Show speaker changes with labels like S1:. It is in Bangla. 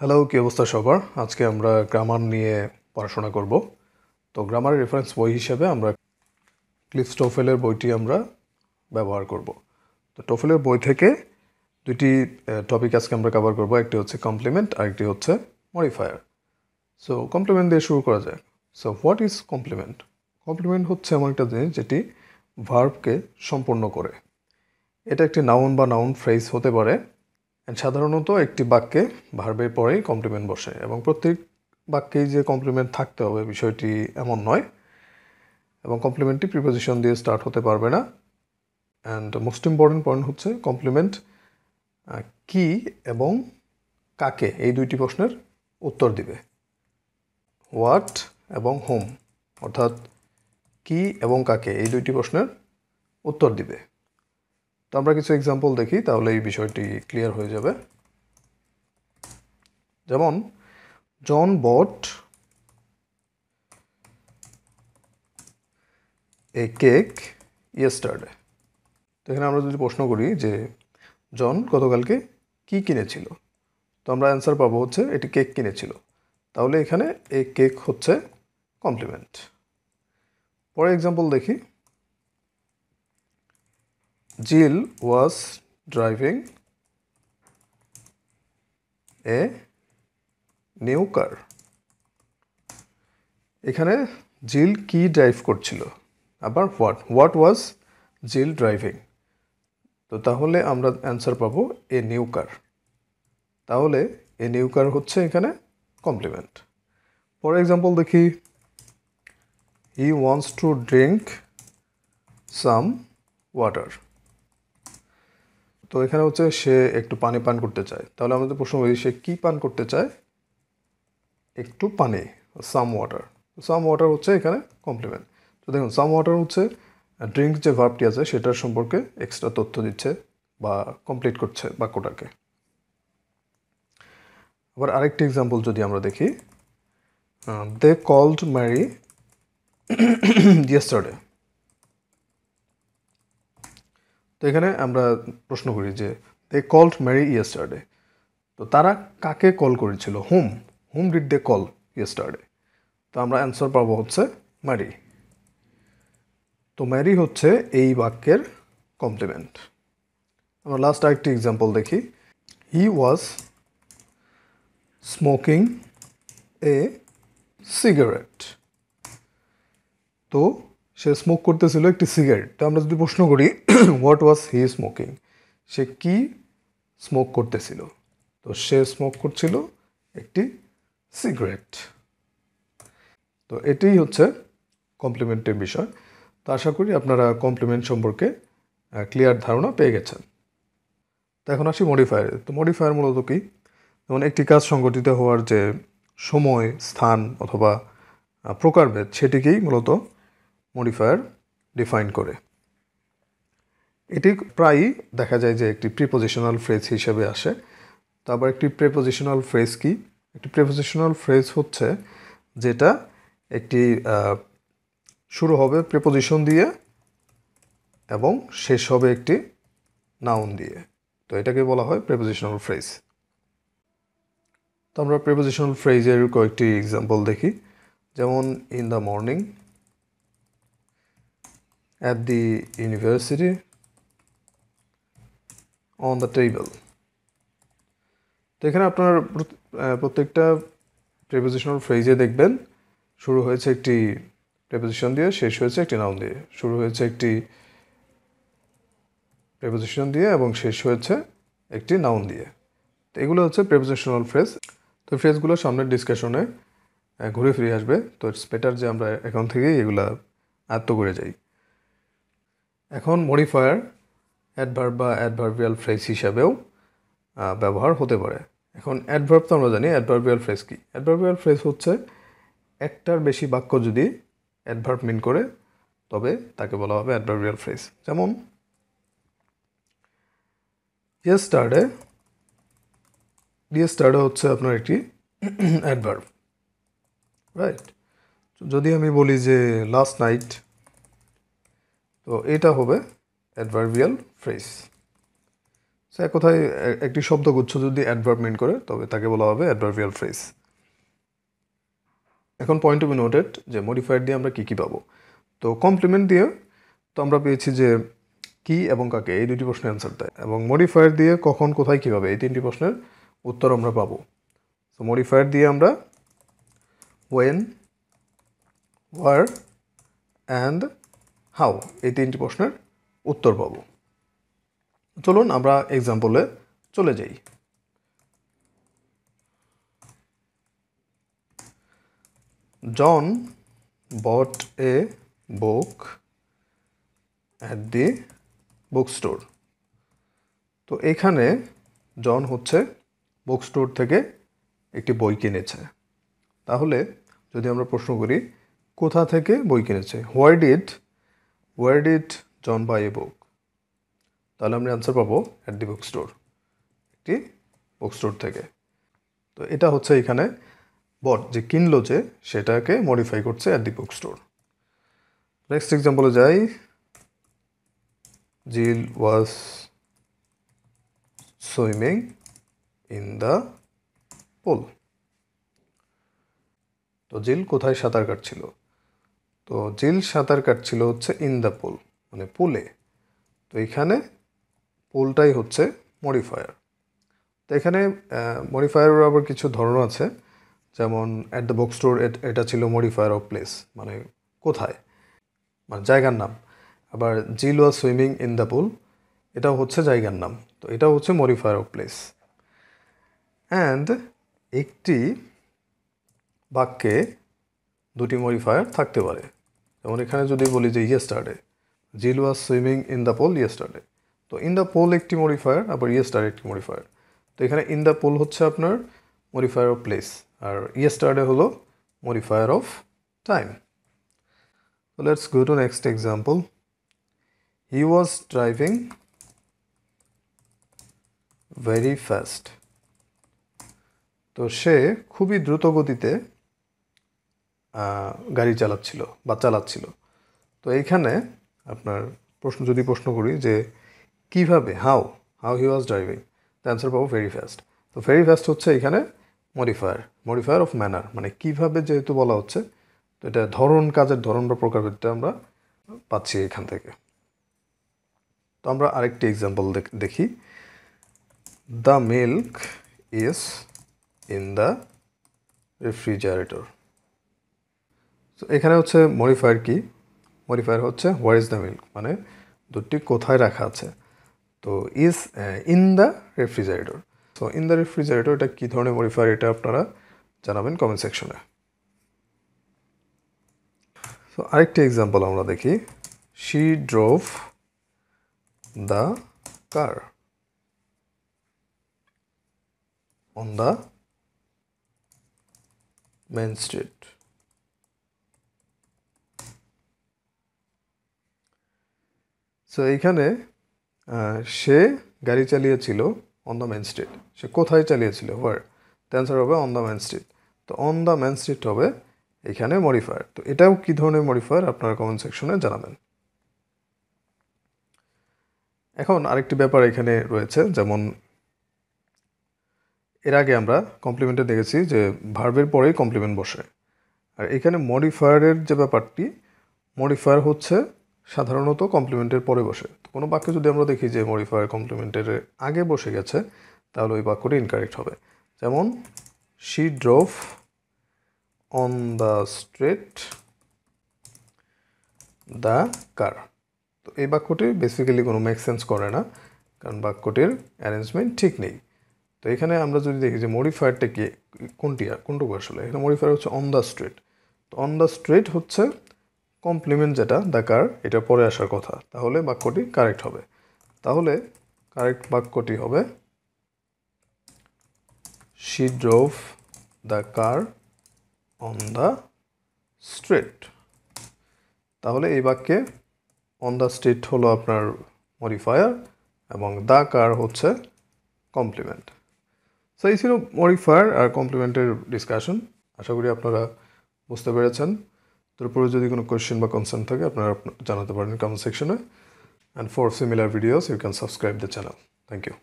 S1: হ্যালো, কি অবস্থা সবার? আজকে আমরা গ্রামার নিয়ে পড়াশোনা করব। তো গ্রামারের রেফারেন্স বই হিসেবে আমরা ক্লিফ স্টোফেলের বইটি আমরা ব্যবহার করব। তো টোফেলের বই থেকে দুইটি টপিক আজকে আমরা কভার করব। একটি হচ্ছে কমপ্লিমেন্ট আর একটি হচ্ছে মডিফায়ার। সো কমপ্লিমেন্ট দিয়ে শুরু করা যায়। So what is complement? Complement হচ্ছে এমন একটা জিনিস যেটি ভার্বকে সম্পূর্ণ করে। এটা একটি নাউন বা নাউন ফ্রেজ হতে পারে। সাধারণত একটি বাক্যে ভার্বের পরেই কমপ্লিমেন্ট বসে এবং প্রত্যেক বাক্যেই যে কমপ্লিমেন্ট থাকতে হবে বিষয়টি এমন নয়, এবং কমপ্লিমেন্টটি প্রিপোজিশন দিয়ে স্টার্ট হতে পারবে না। অ্যান্ড মোস্ট ইম্পর্টেন্ট পয়েন্ট হচ্ছে কমপ্লিমেন্ট কি এবং কাকে এই দুইটি প্রশ্নের উত্তর দিবে। হোয়াট এবং হোম, অর্থাৎ কি এবং কাকে এই দুইটি প্রশ্নের উত্তর দিবে। তো আমরা কিছু এক্সাম্পল দেখি, তাহলে এই বিষয়টি ক্লিয়ার হয়ে যাবে। যেমন জন বট এ কেক ইয়েস্টারডে। তো এখানে আমরা যদি প্রশ্ন করি যে জন গতকালকে কি কিনেছিল, তো আমরা অ্যান্সার পাবো হচ্ছে এটি কেক কিনেছিল। তাহলে এখানে এই কেক হচ্ছে কমপ্লিমেন্ট। পরে এক্সাম্পল দেখি। Jill was driving a new car. এখানে জিল কি ড্রাইভ করছিল, আবার হোয়াট ওয়াজ জিল ড্রাইভিং। তো তাহলে আমরা অ্যান্সার পাবো এ নিউ কার। তাহলে এ নিউ কার হচ্ছে এখানে কমপ্লিমেন্ট। পরে এক্সাম্পল দেখি। He wants to drink some water. তো এখানে হচ্ছে সে একটু পানি পান করতে চায়। তাহলে আমাদের প্রশ্ন করি সে কি পান করতে চায়? একটু পানি, সাম ওয়াটার। সাম ওয়াটার হচ্ছে এখানে কমপ্লিমেন্ট। তো দেখুন, সাম ওয়াটার হচ্ছে ড্রিঙ্ক যে ভার্বটি আছে সেটার সম্পর্কে এক্সট্রা তথ্য দিচ্ছে বা কমপ্লিট করছে বাক্যটাকে। আবার আরেকটি এক্সাম্পল যদি আমরা দেখি, দে কল্ড ম্যারি ইয়েস্টারডে। তো এখানে আমরা প্রশ্ন করি যে দে কল্ড ম্যারি ইয়েস্টারডে। তো তারা কাকে কল করেছিল? Hmm did they call yesterday. তো আমরা অ্যান্সার পাবো হচ্ছে ম্যারি। তো ম্যারি হচ্ছে এই বাক্যের কমপ্লিমেন্ট। আমরা লাস্ট আরেকটি এক্সাম্পল দেখি। হি ওয়াজ স্মোকিং এ সিগারেট। তো সে স্মোক করতেছিল একটি সিগারেট। তো আমরা যদি প্রশ্ন করি হোয়াট ওয়াজ হি স্মোকিং, সে কি স্মোক করতেছিল? তো সে স্মোক করছিল একটি সিগারেট। তো এটাই হচ্ছে কমপ্লিমেন্টের বিষয়। তো আশা করি আপনারা কমপ্লিমেন্ট সম্পর্কে ক্লিয়ার ধারণা পেয়ে গেছেন। তো এখন আসি মডিফায়ারে। তো মডিফায়ার মূলত কি? যেমন একটি কাজ সংগঠিত হওয়ার যে সময়, স্থান অথবা প্রকারভেদ, সেটিকেই মূলত মডিফায়ার ডিফাইন করে। এটি প্রায়ই দেখা যায় যে একটি প্রিপোজিশনাল ফ্রেজ হিসেবে আসে। তো আবার একটি প্রিপোজিশনাল ফ্রেজ কি? একটি প্রিপোজিশনাল ফ্রেজ হচ্ছে যেটা একটি শুরু হবে প্রিপোজিশন দিয়ে এবং শেষ হবে একটি নাউন দিয়ে। তো এটাকে বলা হয় প্রিপোজিশনাল ফ্রেজ। তো আমরা প্রিপোজিশনাল ফ্রেজের কয়েকটি এক্সাম্পল দেখি। যেমন in the morning, at the university, on the table. তো এখানে আপনার প্রত্যেকটা প্রিপোজিশনাল ফ্রেজে দেখবেন শুরু হয়েছে একটি প্রিপোজিশন দিয়ে, শেষ হয়েছে একটি নাউন দিয়ে। শুরু হয়েছে একটি প্রিপোজিশন দিয়ে এবং শেষ হয়েছে একটি নাউন দিয়ে। তো এগুলো হচ্ছে প্রিপোজিশনাল ফ্রেজ। তো ফ্রেজগুলো সামনের ডিসকাশনে ঘুরে ফিরে আসবে। তো ইটস বেটার যে আমরা এখন থেকেই এগুলা আয়ত্ত করে যাই। এখন মডিফায়ার অ্যাডভার্ব বা অ্যাডভার্বিয়াল ফ্রেজ হিসাবেও ব্যবহার হতে পারে। এখন অ্যাডভার্ব তো আমরা জানি। অ্যাডভার্বিয়াল ফ্রেজ কি? অ্যাডভার্বিয়াল ফ্রেজ হচ্ছে একটার বেশি বাক্য যদি অ্যাডভার্ব মিন করে তবে তাকে বলা হবে অ্যাডভার্বিয়াল ফ্রেজ। যেমন ইয়েস্টারডে হচ্ছে আপনার একটি অ্যাডভার্ব, রাইট? যদি আমি বলি যে লাস্ট নাইট, তো এটা হবে অ্যাডভার্বিয়াল ফ্রেজ। সো এক কথায় একটি শব্দগুচ্ছ যদি অ্যাডভার্ব মিন করে তবে তাকে বলা হবে অ্যাডভার্বিয়াল ফ্রেজ। এখন পয়েন্ট টু বি নোটেড যে মডিফায়ার দিয়ে আমরা কী পাবো। তো কমপ্লিমেন্ট দিয়ে তো আমরা পেয়েছি যে কি এবং কাকে, এই দুটি প্রশ্নের অ্যান্সার দেয়, এবং মডিফায়ার দিয়ে কখন, কোথায়, কীভাবে, এই তিনটি প্রশ্নের উত্তর আমরা পাবো। সো মডিফায়ার দিয়ে আমরা ওয়েন, ওয়ার অ্যান্ড হাউ এই তিনটি প্রশ্নের উত্তর পাবো। চলুন আমরা এক্সাম্পলে চলে যাই। John bought a book at the book store. তো এখানে জন হচ্ছে বুক স্টোর থেকে একটি বই কিনেছে। তাহলে যদি আমরা প্রশ্ন করি কোথা থেকে বই কিনেছে, হোয়ার ডিড জন বাই এ বুক, তাহলে আমরা অ্যান্সার পাবো অ্যাট দি বুক স্টোর, একটি বুক স্টোর থেকে। তো এটা হচ্ছে এখানে বট যে কিনলো যে সেটাকে মডিফাই করছে at the book store. Next এক্সাম্পলে যাই। Jill was swimming in the pool. তো জিল কোথায় সাঁতার কাটছিল, তো জিল সাঁতার কাটছিল হচ্ছে ইন দ্য পুল, মানে পুলে। তো এখানে পুলটাই হচ্ছে মডিফায়ার। তো এখানে মডিফায়ারের আবার কিছু ধরন আছে, যেমন অ্যাট দ্য বুক স্টোর এটা ছিল মডিফায়ার অফ প্লেস, মানে কোথায়, মানে জায়গার নাম। আবার জিল ওয়াজ সুইমিং ইন দ্য পুল এটাও হচ্ছে জায়গার নাম, তো এটাও হচ্ছে মডিফায়ার অফ প্লেস। অ্যান্ড একটি বাক্যে দুটি মডিফায়ার থাকতে পারে, যেমন এখানে যদি বলি যে yesterday, Jill was swimming in the pool yesterday, তো ইন দ্য পুল একটি মডিফায়ার, আবার ইয়েস্টারডে একটি মডিফায়ার। তো এখানে ইন দ্য পুল হচ্ছে আপনার মডিফায়ার অফ প্লেস, আর ইয়েস্টারডে হলো modifier of time. So let's go to next example. He was driving very fast. তো সে খুবই দ্রুত গতিতে গাড়ি চালাচ্ছিল। তো এইখানে আপনার প্রশ্ন করি যে কিভাবে, how he was driving, the answer পাবো ভেরি ফাস্ট। তো ভেরি ফাস্ট হচ্ছে এখানে মডিফায়ার অফ ম্যানার, মানে কিভাবে যেহেতু বলা হচ্ছে, তো এটা ধরন, কাজের ধরন বা প্রকারভেদটা আমরা পাচ্ছি এখান থেকে। তো আমরা আরেকটি এক্সাম্পল দেখি। The milk is in the refrigerator. তো এখানে হচ্ছে মডিফায়ার কি, মডিফায়ার হচ্ছে হোয়ার ইজ দ্য মিল্ক, মানে দুধটি কোথায় রাখা আছে। তো is in the refrigerator. So in the refrigerator এটা কী ধরনের মডিফায়ার, এটা আপনারা জানাবেন কমেন্ট সেকশনে। সো আরেকটি এক্সাম্পল আমরা দেখি। She drove the car on the main street. So এইখানে সে গাড়ি চালিয়েছিল অন দ্য মেন স্ট্রিট, সে কোথায় চালিয়েছিল, হোয়ার, দ্য অ্যান্সার হবে অন দ্য মেন স্ট্রিট। তো অন দ্য মেন স্ট্রিট হবে এখানে মডিফায়ার। তো এটাও কী ধরনের মডিফায়ার আপনারা কমেন্ট সেকশনে জানাবেন। এখন আরেকটি ব্যাপার এখানে রয়েছে, যেমন এর আগে আমরা কমপ্লিমেন্টে দেখেছি যে ভার্বের পরেই কমপ্লিমেন্ট বসে, আর এখানে মডিফায়ারের যে ব্যাপারটি, মডিফায়ার হচ্ছে সাধারণত কমপ্লিমেন্টের পরে বসে। তো কোনো বাক্যে যদি আমরা দেখি যে মডিফায়ার কমপ্লিমেন্টের আগে বসে গেছে, তাহলে ওই বাক্যটি ইনকারেক্ট হবে। যেমন she drove on the street the car. তো এই বাক্যটি বেসিক্যালি কোনো মেক সেন্স করে না, কারণ বাক্যটির অ্যারেঞ্জমেন্ট ঠিক নেই। তো এখানে আমরা যদি দেখি যে মডিফায়ারটা কি, কোনটুকু আসলে, এখানে মডিফায়ার হচ্ছে অন দ্য স্ট্রিট। তো অন দ্য স্ট্রিট হচ্ছে কমপ্লিমেন্ট যেটা, দ্য কার, এটা পরে আসার কথা, তাহলে বাক্যটি কারেক্ট হবে। তাহলে কারেক্ট বাক্যটি হবে she drove the car on the street. তাহলে এই বাক্যে অন দ্য স্ট্রিট হলো আপনার মডিফায়ার এবং দ্য কার হচ্ছে কমপ্লিমেন্ট। সো এই ছিল মডিফায়ার আর কমপ্লিমেন্টের ডিসকাশন। আশা করি আপনারা বুঝতে পেরেছেন। তারপরে যদি কোনো কোয়েশ্চেন বা কনসার্ন থাকে আপনারা জানাতে পারেন কমেন্ট সেকশনে। And for similar videos you can subscribe the channel. Thank you.